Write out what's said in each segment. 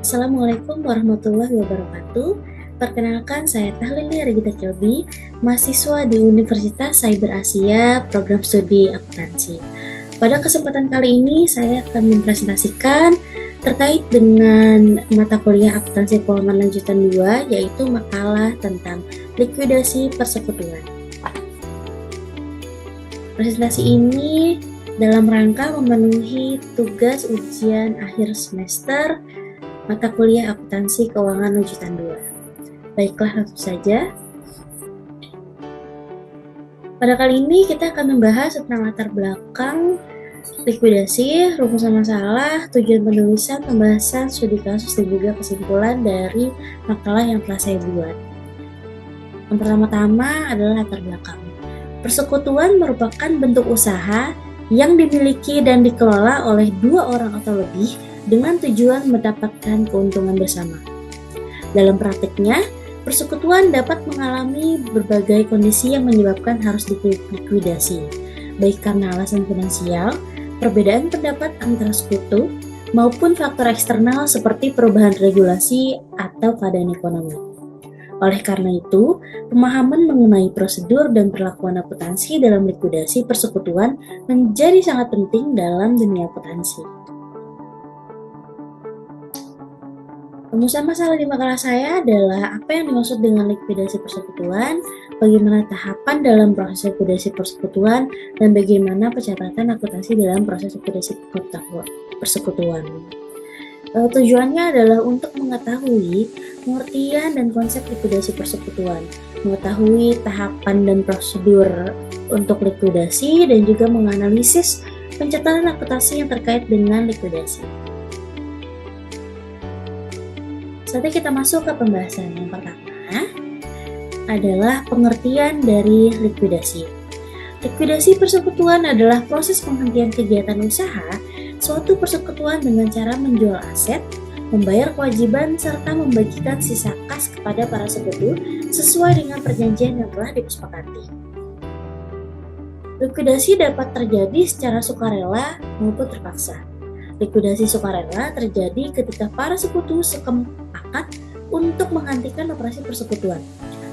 Assalamualaikum warahmatullahi wabarakatuh. Perkenalkan, saya Tahlili Regita Kilby, mahasiswa di Universitas Cyber Asia, program studi akuntansi. Pada kesempatan kali ini, saya akan mempresentasikan terkait dengan mata kuliah akuntansi keuangan lanjutan 2, yaitu makalah tentang likuidasi persekutuan. Presentasi ini dalam rangka memenuhi tugas ujian akhir semester mata kuliah akuntansi keuangan lanjutan 2. Baiklah, langsung saja. Pada kali ini kita akan membahas tentang latar belakang likuidasi, rumusan masalah, tujuan penulisan, pembahasan studi kasus, dan juga kesimpulan dari makalah yang telah saya buat. Yang pertama-tama adalah latar belakang. Persekutuan merupakan bentuk usaha yang dimiliki dan dikelola oleh dua orang atau lebih dengan tujuan mendapatkan keuntungan bersama. Dalam praktiknya, persekutuan dapat mengalami berbagai kondisi yang menyebabkan harus dilikuidasi, baik karena alasan finansial, perbedaan pendapat antara sekutu, maupun faktor eksternal seperti perubahan regulasi atau keadaan ekonomi. Oleh karena itu, pemahaman mengenai prosedur dan perlakuan akuntansi dalam likuidasi persekutuan menjadi sangat penting dalam dunia akuntansi. Rumusan masalah di makalah saya adalah apa yang dimaksud dengan likuidasi persekutuan, bagaimana tahapan dalam proses likuidasi persekutuan, dan bagaimana pencatatan akuntansi dalam proses likuidasi persekutuan. Tujuannya adalah untuk mengetahui pengertian dan konsep likuidasi persekutuan, mengetahui tahapan dan prosedur untuk likuidasi, dan juga menganalisis pencatatan akuntansi yang terkait dengan likuidasi. Saatnya kita masuk ke pembahasan. Yang pertama adalah pengertian dari likuidasi. Likuidasi persekutuan adalah proses penghentian kegiatan usaha suatu persekutuan dengan cara menjual aset, membayar kewajiban, serta membagikan sisa kas kepada para sekutu sesuai dengan perjanjian yang telah disepakati. Likuidasi dapat terjadi secara sukarela maupun terpaksa. Likuidasi sukarela terjadi ketika para sekutu sepakat untuk menghentikan operasi persekutuan.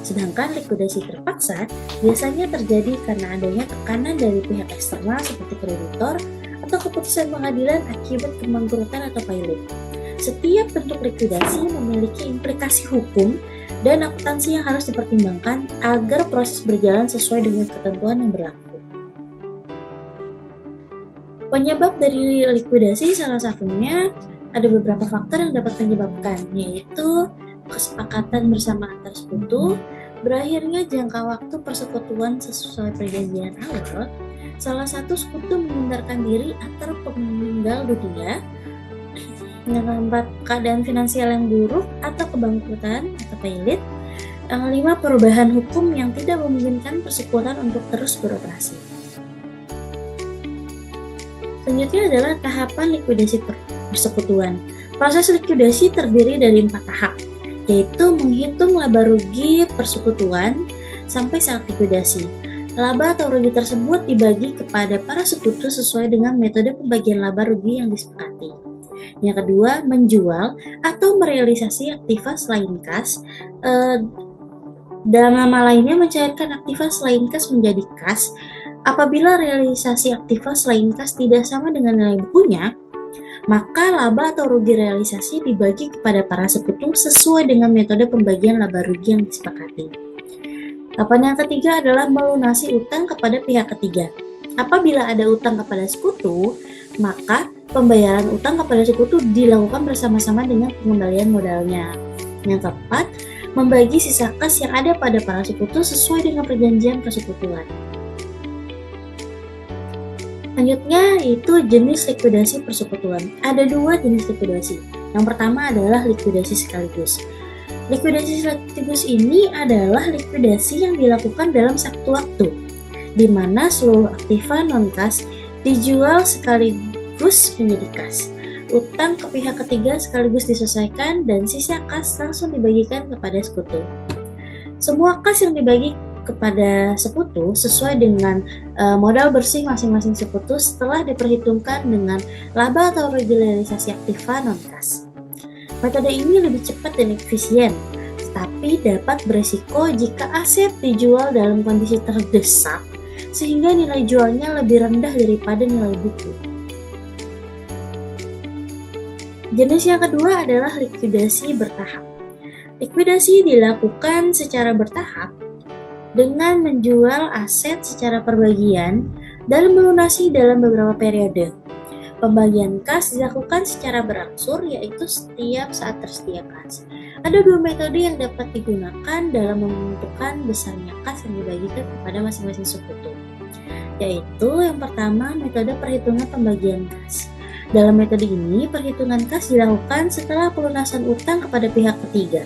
Sedangkan likuidasi terpaksa biasanya terjadi karena adanya tekanan dari pihak eksternal seperti kreditor atau keputusan pengadilan akibat kebangkrutan atau pailit. Setiap bentuk likuidasi memiliki implikasi hukum dan akuntansi yang harus dipertimbangkan agar proses berjalan sesuai dengan ketentuan yang berlaku. Penyebab dari likuidasi salah satunya ada beberapa faktor yang dapat menyebabkan, yaitu kesepakatan bersama antar sekutu, berakhirnya jangka waktu persekutuan sesuai perjanjian awal, salah satu sekutu mengundurkan diri atau meninggal dunia, yang keempat keadaan finansial yang buruk atau kebangkrutan atau pailit, yang kelima perubahan hukum yang tidak memungkinkan persekutuan untuk terus beroperasi. Selanjutnya adalah tahapan likuidasi persekutuan. Proses likuidasi terdiri dari 4 tahap, yaitu menghitung laba rugi persekutuan sampai saat likuidasi. Laba atau rugi tersebut dibagi kepada para sekutu sesuai dengan metode pembagian laba rugi yang disepakati. Yang kedua, menjual atau merealisasi aktiva selain kas. Dalam nama lainnya, mencairkan aktiva selain kas menjadi kas. Apabila realisasi aktiva selain kas tidak sama dengan nilai bukunya, maka laba atau rugi realisasi dibagi kepada para sekutu sesuai dengan metode pembagian laba rugi yang disepakati. Tahapan yang ketiga adalah melunasi utang kepada pihak ketiga. Apabila ada utang kepada sekutu, maka pembayaran utang kepada sekutu dilakukan bersama-sama dengan pengembalian modalnya. Yang keempat, membagi sisa kas yang ada pada para sekutu sesuai dengan perjanjian persekutuan. Selanjutnya yaitu jenis likuidasi persekutuan. Ada 2 jenis likuidasi. Yang pertama adalah likuidasi sekaligus. Likuidasi sekaligus ini adalah likuidasi yang dilakukan dalam satu waktu, di mana seluruh aktiva non-kas dijual sekaligus menjadi kas. Utang ke pihak ketiga sekaligus diselesaikan dan sisa kas langsung dibagikan kepada sekutu. Semua kas yang dibagi kepada sekutu sesuai dengan modal bersih masing-masing sekutu setelah diperhitungkan dengan laba atau rugi realisasi aktiva non-kas. Metode ini lebih cepat dan efisien, tetapi dapat beresiko jika aset dijual dalam kondisi terdesak sehingga nilai jualnya lebih rendah daripada nilai buku. Jenis yang kedua adalah likuidasi bertahap. Likuidasi dilakukan secara bertahap dengan menjual aset secara perbagian dan melunasi dalam beberapa periode. Pembagian kas dilakukan secara berangsur, yaitu setiap saat tersedia kas. Ada dua metode yang dapat digunakan dalam menentukan besarnya kas yang dibagikan kepada masing-masing sekutu, yaitu yang pertama metode perhitungan pembagian kas. Dalam metode ini, perhitungan kas dilakukan setelah pelunasan utang kepada pihak ketiga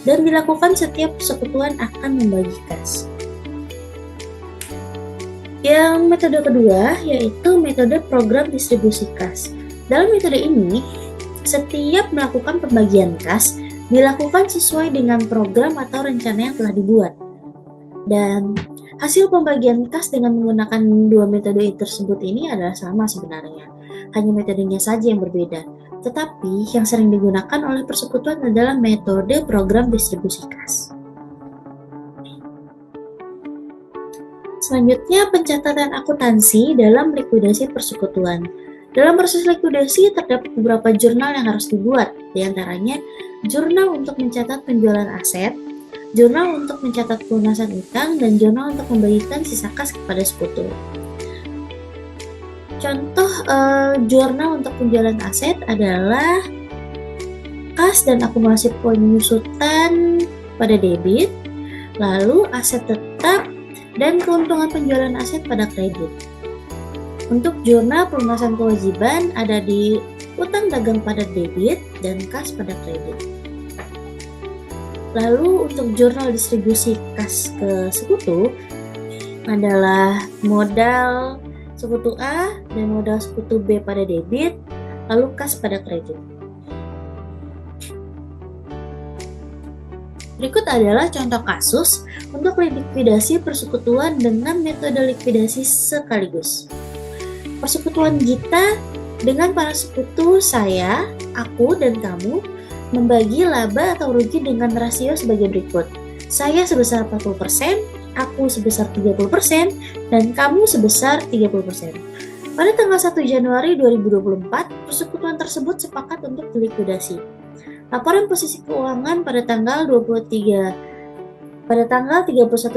dan dilakukan setiap persekutuan akan membagi kas. Yang metode kedua yaitu metode program distribusi kas. Dalam metode ini, setiap melakukan pembagian kas dilakukan sesuai dengan program atau rencana yang telah dibuat. Dan hasil pembagian kas dengan menggunakan dua metode tersebut ini adalah sama sebenarnya. Hanya metodenya saja yang berbeda. Tetapi yang sering digunakan oleh persekutuan adalah metode program distribusi kas. Selanjutnya, pencatatan akuntansi dalam likuidasi persekutuan. Dalam proses likuidasi terdapat beberapa jurnal yang harus dibuat, di antaranya jurnal untuk mencatat penjualan aset, jurnal untuk mencatat pelunasan utang, dan jurnal untuk membagikan sisa kas kepada sekutu. Contoh jurnal untuk penjualan aset adalah kas dan akumulasi penyusutan pada debit, lalu aset tetap, dan keuntungan penjualan aset pada kredit. Untuk jurnal pelunasan kewajiban ada di utang dagang pada debit dan kas pada kredit. Lalu untuk jurnal distribusi kas ke sekutu adalah modal sekutu A dan modal sekutu B pada debit, lalu kas pada kredit. Berikut adalah contoh kasus untuk likuidasi persekutuan dengan metode likuidasi sekaligus. Persekutuan Gita dengan para sekutu saya, aku, dan kamu membagi laba atau rugi dengan rasio sebagai berikut. Saya sebesar 40%, aku sebesar 30%, dan kamu sebesar 30%. Pada tanggal 1 Januari 2024, persekutuan tersebut sepakat untuk dilikuidasi. Laporan posisi keuangan pada tanggal 31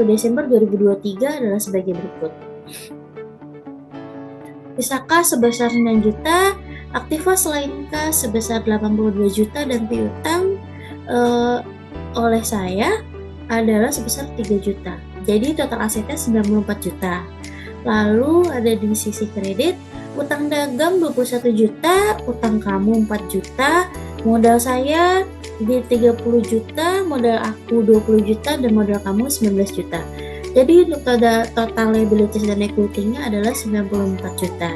Desember 2023 adalah sebagai berikut. Sisa kas sebesar 9 juta, aktiva selain kas sebesar 82 juta, dan piutang oleh saya adalah sebesar 3 juta. Jadi total asetnya 94 juta. Lalu ada di sisi kredit, utang dagang 21 juta, utang kamu 4 juta, modal saya di 30 juta, modal aku 20 juta, dan modal kamu 19 juta. Jadi untuk total liabilities dan equity-nya adalah 94 juta.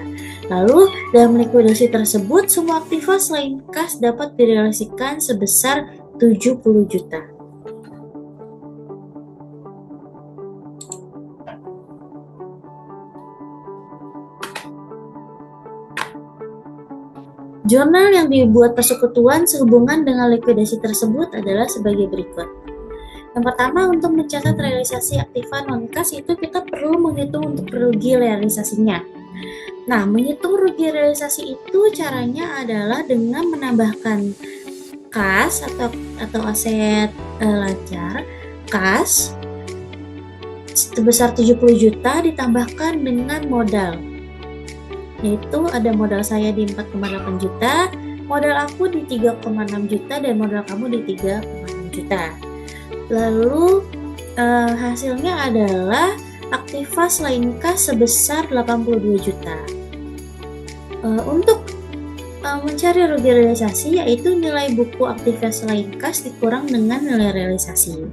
Lalu dalam likuidasi tersebut, semua aktiva selain kas dapat direalisasikan sebesar 70 juta. Jurnal yang dibuat persekutuan sehubungan dengan likuidasi tersebut adalah sebagai berikut. Yang pertama, untuk mencatat realisasi aktiva non-kas itu kita perlu menghitung untuk rugi realisasinya. Nah, menghitung rugi realisasi itu caranya adalah dengan menambahkan kas atau aset lancar, kas sebesar 70 juta ditambahkan dengan modal. Yaitu ada modal saya di 4,8 juta, modal aku di 3,6 juta, dan modal kamu di 3,6 juta. Lalu hasilnya adalah aktiva selain kas sebesar 82 juta. Untuk mencari rugi realisasi yaitu nilai buku aktiva selain kas dikurang dengan nilai realisasi.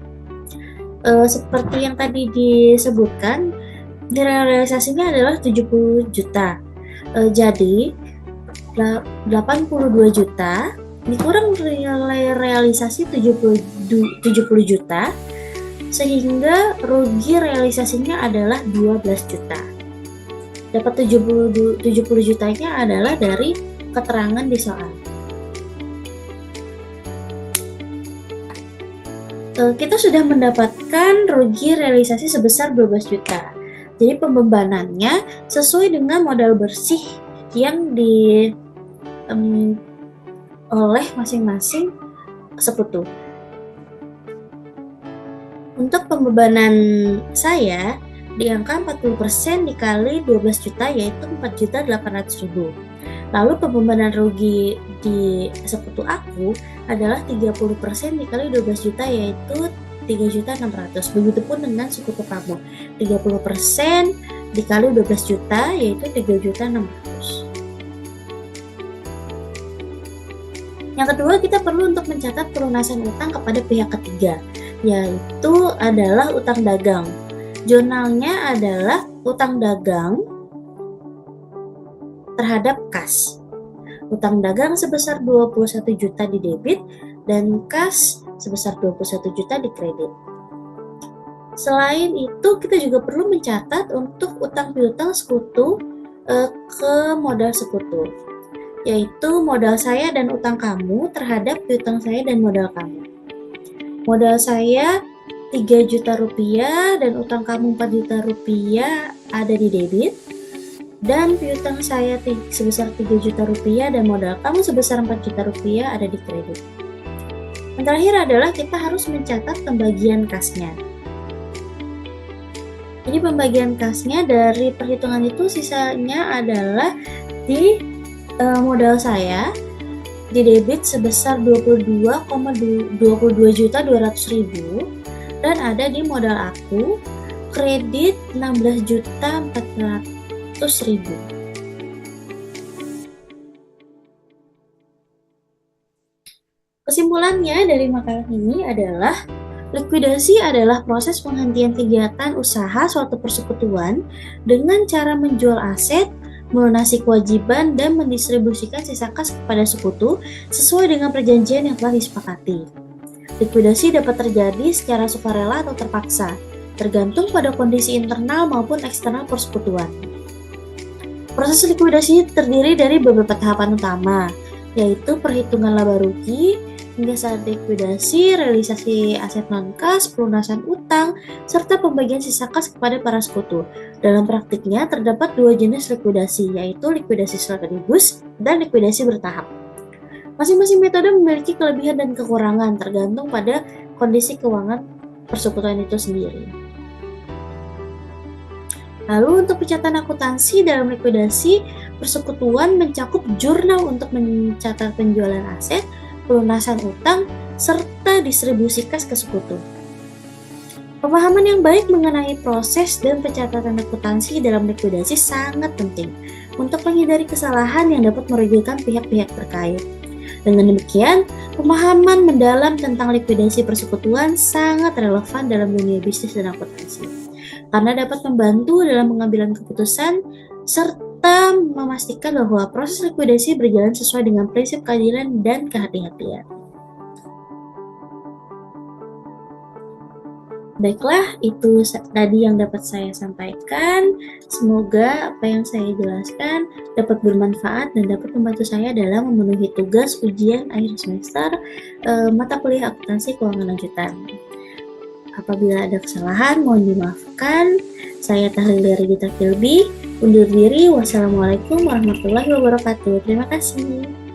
Seperti yang tadi disebutkan, nilai realisasinya adalah 70 juta. Jadi 82 juta dikurang nilai realisasi 70 juta, sehingga rugi realisasinya adalah 12 juta. Dapat 70 jutanya adalah dari keterangan di soal. kita sudah mendapatkan rugi realisasi sebesar 12 juta. Jadi pembebanannya sesuai dengan modal bersih yang oleh masing-masing sekutu. Untuk pembebanan saya di angka 40% dikali 12 juta yaitu 4.800.000. Lalu pembebanan rugi di sekutu aku adalah 30% dikali 12 juta yaitu 3.600.000. Begitupun dengan sekutu kamu. 30% dikali 12 juta yaitu 3.600.000. Yang kedua, kita perlu untuk mencatat pelunasan utang kepada pihak ketiga, yaitu adalah utang dagang. Jurnalnya adalah utang dagang terhadap kas. Utang dagang sebesar 21 juta di debit dan kas sebesar 21 juta di kredit. Selain itu, kita juga perlu mencatat untuk utang piutang sekutu ke modal sekutu, yaitu modal saya dan utang kamu terhadap piutang saya dan modal kamu. Modal saya 3 juta rupiah dan utang kamu 4 juta rupiah ada di debit, dan piutang saya sebesar 3 juta rupiah dan modal kamu sebesar 4 juta rupiah ada di kredit. Yang terakhir adalah kita harus mencatat pembagian kasnya. Jadi pembagian kasnya dari perhitungan itu sisanya adalah di modal saya di debit sebesar 22,2 juta 200.000 dan ada di modal aku kredit 16 juta 400.000. Kesimpulannya dari makalah ini adalah likuidasi adalah proses penghentian kegiatan usaha suatu persekutuan dengan cara menjual aset, melunasi kewajiban, dan mendistribusikan sisa kas kepada sekutu sesuai dengan perjanjian yang telah disepakati. Likuidasi dapat terjadi secara sukarela atau terpaksa, tergantung pada kondisi internal maupun eksternal persekutuan. Proses likuidasi terdiri dari beberapa tahapan utama, yaitu perhitungan laba rugi, hingga saat likuidasi, realisasi aset non-kas, pelunasan utang, serta pembagian sisa kas kepada para sekutu. Dalam praktiknya, terdapat dua jenis likuidasi, yaitu likuidasi sekaligus dan likuidasi bertahap. Masing-masing metode memiliki kelebihan dan kekurangan, tergantung pada kondisi keuangan persekutuan itu sendiri. Lalu untuk pencatatan akuntansi dalam likuidasi, persekutuan mencakup jurnal untuk mencatat penjualan aset, pelunasan utang, serta distribusi kas ke sekutu. Pemahaman yang baik mengenai proses dan pencatatan akuntansi dalam likuidasi sangat penting untuk menghindari kesalahan yang dapat merugikan pihak-pihak terkait. Dengan demikian, pemahaman mendalam tentang likuidasi persekutuan sangat relevan dalam dunia bisnis dan akuntansi, karena dapat membantu dalam pengambilan keputusan serta memastikan bahwa proses likuidasi berjalan sesuai dengan prinsip keadilan dan kehati-hatian. Baiklah, itu tadi yang dapat saya sampaikan. Semoga apa yang saya jelaskan dapat bermanfaat dan dapat membantu saya dalam memenuhi tugas ujian akhir semester mata kuliah akuntansi keuangan lanjutan. Apabila ada kesalahan, mohon dimaafkan. Saya Tahlil Gita Kilbi, undur diri. Wassalamualaikum warahmatullahi wabarakatuh. Terima kasih.